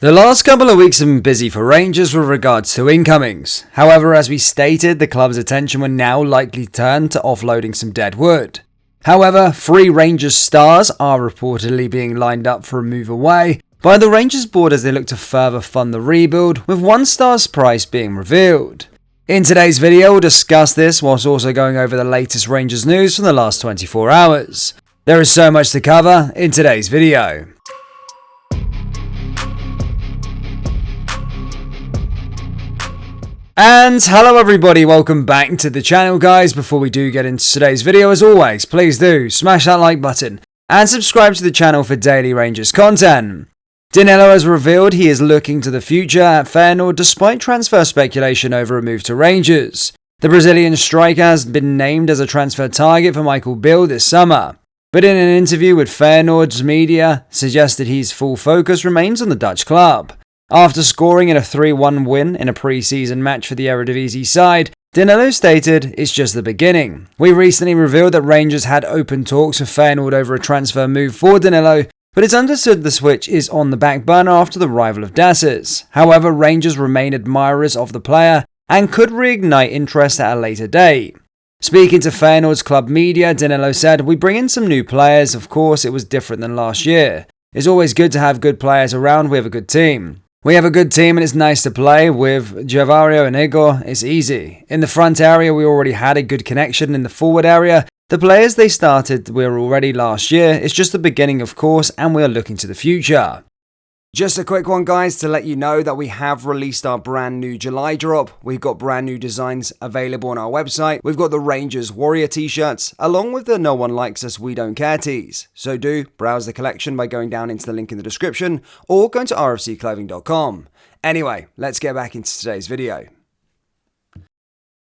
The last couple of weeks have been busy for Rangers with regards to incomings. However, as we stated, the club's attention will now likely turn to offloading some dead wood. However, 3 Rangers stars are reportedly being lined up for a move away by the Rangers board as they look to further fund the rebuild, with 1 star's price being revealed. In today's video, we'll discuss this whilst also going over the latest Rangers news from the last 24 hours. There is so much to cover in today's video. And hello everybody, welcome back to the channel guys. Before we do get into today's video, as always, please do smash that like button and subscribe to the channel for daily Rangers content. Danilo has revealed he is looking to the future at Feyenoord despite transfer speculation over a move to Rangers. The Brazilian striker has been named as a transfer target for Michael Beale this summer, but in an interview with Feyenoord's media suggested his full focus remains on the Dutch club. After scoring in a 3-1 win in a pre-season match for the Eredivisie side, Danilo stated, "It's just the beginning. We recently revealed that Rangers had open talks with Feyenoord over a transfer move for Danilo, but it's understood the switch is on the back burner after the arrival of Dasses. However, Rangers remain admirers of the player and could reignite interest at a later date." Speaking to Feyenoord's club media, Danilo said, "We bring in some new players. Of course, it was different than last year. It's always good to have good players around. We have a good team. We have a good team and it's nice to play with Gerrard and Igor. It's easy. In the front area, we already had a good connection. In the forward area, the players they started were already last year. It's just the beginning, of course, and we are looking to the future." Just a quick one guys to let you know that we have released our brand new July drop. We've got brand new designs available on our website. We've got the Rangers Warrior t-shirts along with the No One Likes Us We Don't Care tees. So do browse the collection by going down into the link in the description or going to rfcclothing.com. Anyway, let's get back into today's video.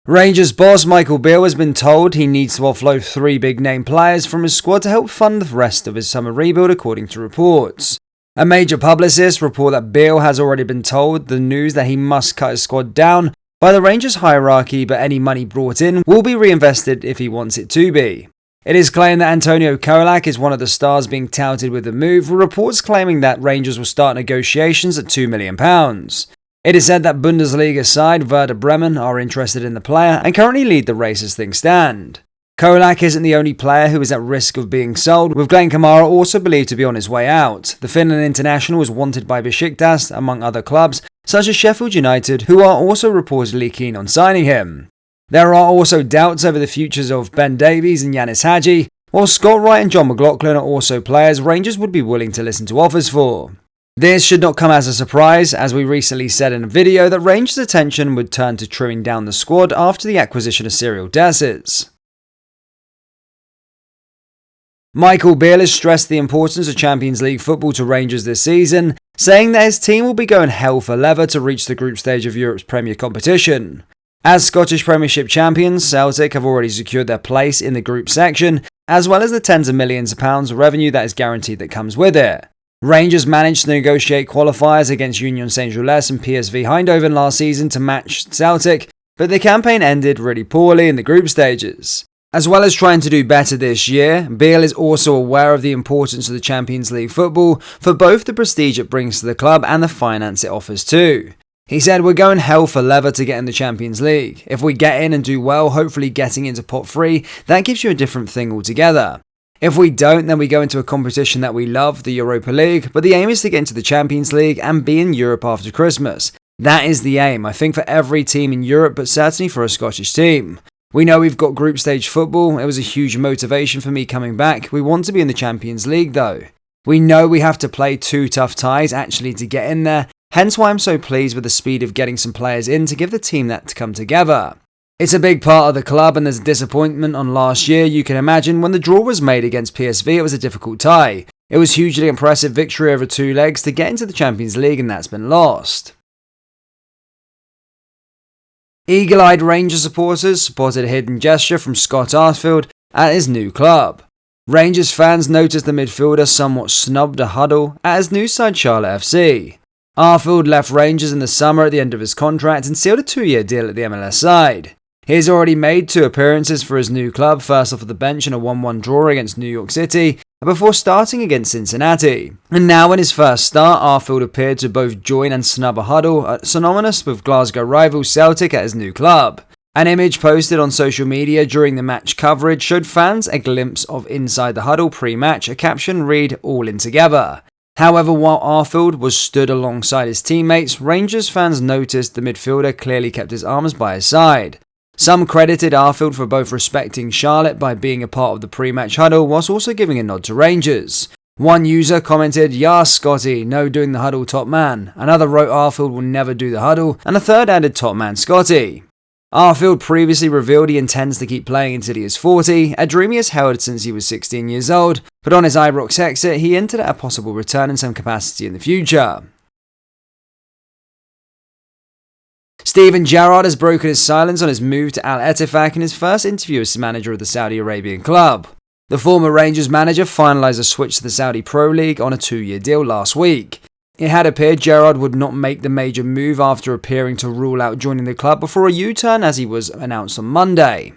Rangers boss Michael Beale has been told he needs to offload 3 big name players from his squad to help fund the rest of his summer rebuild according to reports. A major publicist report that Beale has already been told the news that he must cut his squad down by the Rangers hierarchy, but any money brought in will be reinvested if he wants it to be. It is claimed that Antonio Kolak is one of the stars being touted with the move, with reports claiming that Rangers will start negotiations at £2 million. It is said that Bundesliga side Werder Bremen are interested in the player and currently lead the race as things stand. Kolak isn't the only player who is at risk of being sold, with Glenn Kamara also believed to be on his way out. The Finland international is wanted by Besiktas, among other clubs, such as Sheffield United, who are also reportedly keen on signing him. There are also doubts over the futures of Ben Davies and Yanis Hadji, while Scott Wright and John McLaughlin are also players Rangers would be willing to listen to offers for. This should not come as a surprise, as we recently said in a video that Rangers' attention would turn to trimming down the squad after the acquisition of Cyril Dasses. Michael Beale has stressed the importance of Champions League football to Rangers this season, saying that his team will be going hell for leather to reach the group stage of Europe's Premier competition. As Scottish Premiership champions, Celtic have already secured their place in the group section, as well as the tens of millions of pounds of revenue that is guaranteed that comes with it. Rangers managed to negotiate qualifiers against Union Saint-Gilloise and PSV Eindhoven last season to match Celtic, but the campaign ended really poorly in the group stages. As well as trying to do better this year, Beale is also aware of the importance of the Champions League football for both the prestige it brings to the club and the finance it offers too. He said, "We're going hell for leather to get in the Champions League. If we get in and do well, hopefully getting into pot 3, that gives you a different thing altogether. If we don't, then we go into a competition that we love, the Europa League, but the aim is to get into the Champions League and be in Europe after Christmas. That is the aim, I think, for every team in Europe, but certainly for a Scottish team. We know we've got group stage football. It was a huge motivation for me coming back. We want to be in the Champions League though. We know we have to play 2 tough ties actually to get in there, hence why I'm so pleased with the speed of getting some players in to give the team that to come together. It's a big part of the club and there's a disappointment on last year. You can imagine when the draw was made against PSV, it was a difficult tie. It was hugely impressive victory over 2 legs to get into the Champions League and that's been lost." Eagle-eyed Rangers supporters spotted a hidden gesture from Scott Arfield at his new club. Rangers fans noticed the midfielder somewhat snubbed a huddle at his new side Charlotte FC. Arfield left Rangers in the summer at the end of his contract and sealed a 2-year deal at the MLS side. He has already made 2 appearances for his new club, first off the bench in a 1-1 draw against New York City, before starting against Cincinnati. And now in his first start, Arfield appeared to both join and snub a huddle, synonymous with Glasgow rival Celtic at his new club. An image posted on social media during the match coverage showed fans a glimpse of inside the huddle pre-match. A caption read, "All in together." However, while Arfield was stood alongside his teammates, Rangers fans noticed the midfielder clearly kept his arms by his side. Some credited Arfield for both respecting Charlotte by being a part of the pre-match huddle whilst also giving a nod to Rangers. One user commented, "Yas Scotty, no doing the huddle top man." Another wrote Arfield will never do the huddle, and a third added top man Scotty. Arfield previously revealed he intends to keep playing until he is 40, a dream he has held since he was 16 years old, but on his Ibrox exit, he hinted at a possible return in some capacity in the future. Steven Gerrard has broken his silence on his move to Al Ettifaq in his first interview as manager of the Saudi Arabian club. The former Rangers manager finalised a switch to the Saudi Pro League on a 2-year deal last week. It had appeared Gerrard would not make the major move after appearing to rule out joining the club before a U-turn as he was announced on Monday.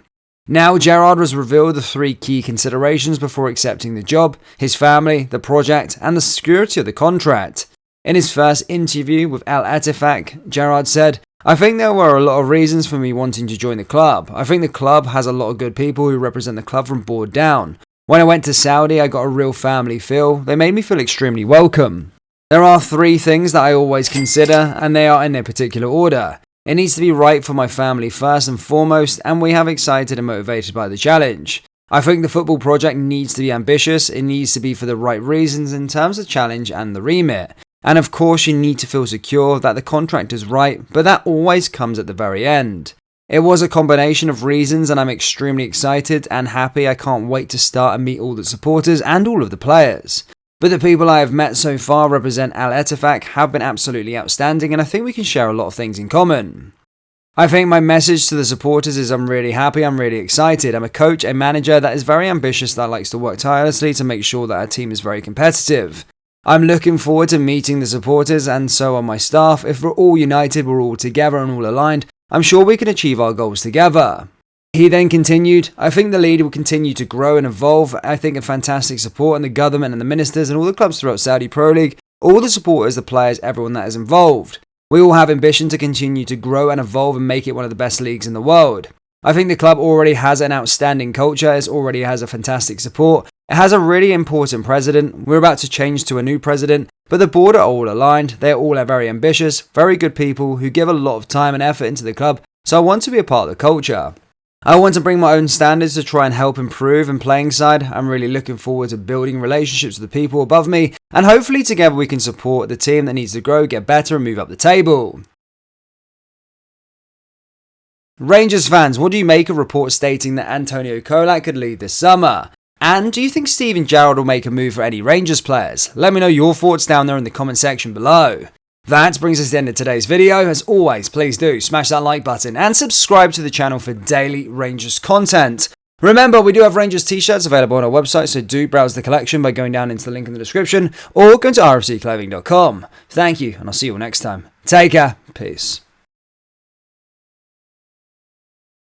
Now Gerrard has revealed the 3 key considerations before accepting the job: his family, the project, and the security of the contract. In his first interview with Al Ettifaq, Gerrard said, "I think there were a lot of reasons for me wanting to join the club. I think the club has a lot of good people who represent the club from board down. When I went to Saudi, I got a real family feel. They made me feel extremely welcome. There are 3 things that I always consider, and they are in their particular order. It needs to be right for my family first and foremost, and we have excited and motivated by the challenge. I think the football project needs to be ambitious. It needs to be for the right reasons in terms of challenge and the remit. And of course, you need to feel secure that the contract is right, but that always comes at the very end. It was a combination of reasons, and I'm extremely excited and happy. I can't wait to start and meet all the supporters and all of the players. But the people I have met so far represent Al Ettifaq have been absolutely outstanding, and I think we can share a lot of things in common. I think my message to the supporters is I'm really happy, I'm really excited. I'm a coach, a manager that is very ambitious, that likes to work tirelessly to make sure that our team is very competitive. I'm looking forward to meeting the supporters, and so are my staff. If we're all united, we're all together and all aligned, I'm sure we can achieve our goals together." He then continued, "I think the league will continue to grow and evolve. I think a fantastic support and the government and the ministers and all the clubs throughout Saudi Pro League, all the supporters, the players, everyone that is involved. We all have ambition to continue to grow and evolve and make it one of the best leagues in the world. I think the club already has an outstanding culture, it already has a fantastic support, it has a really important president. We're about to change to a new president, but the board are all aligned. They all are very ambitious, very good people who give a lot of time and effort into the club, so I want to be a part of the culture. I want to bring my own standards to try and help improve in playing side. I'm really looking forward to building relationships with the people above me, and hopefully together we can support the team that needs to grow, get better and move up the table." Rangers fans, what do you make of reports stating that Antonio Kolak could leave this summer? And do you think Steven Gerrard will make a move for any Rangers players? Let me know your thoughts down there in the comment section below. That brings us to the end of today's video. As always, please do smash that like button and subscribe to the channel for daily Rangers content. Remember, we do have Rangers t-shirts available on our website, so do browse the collection by going down into the link in the description or go to rfcclothing.com. Thank you, and I'll see you all next time. Take care. Peace.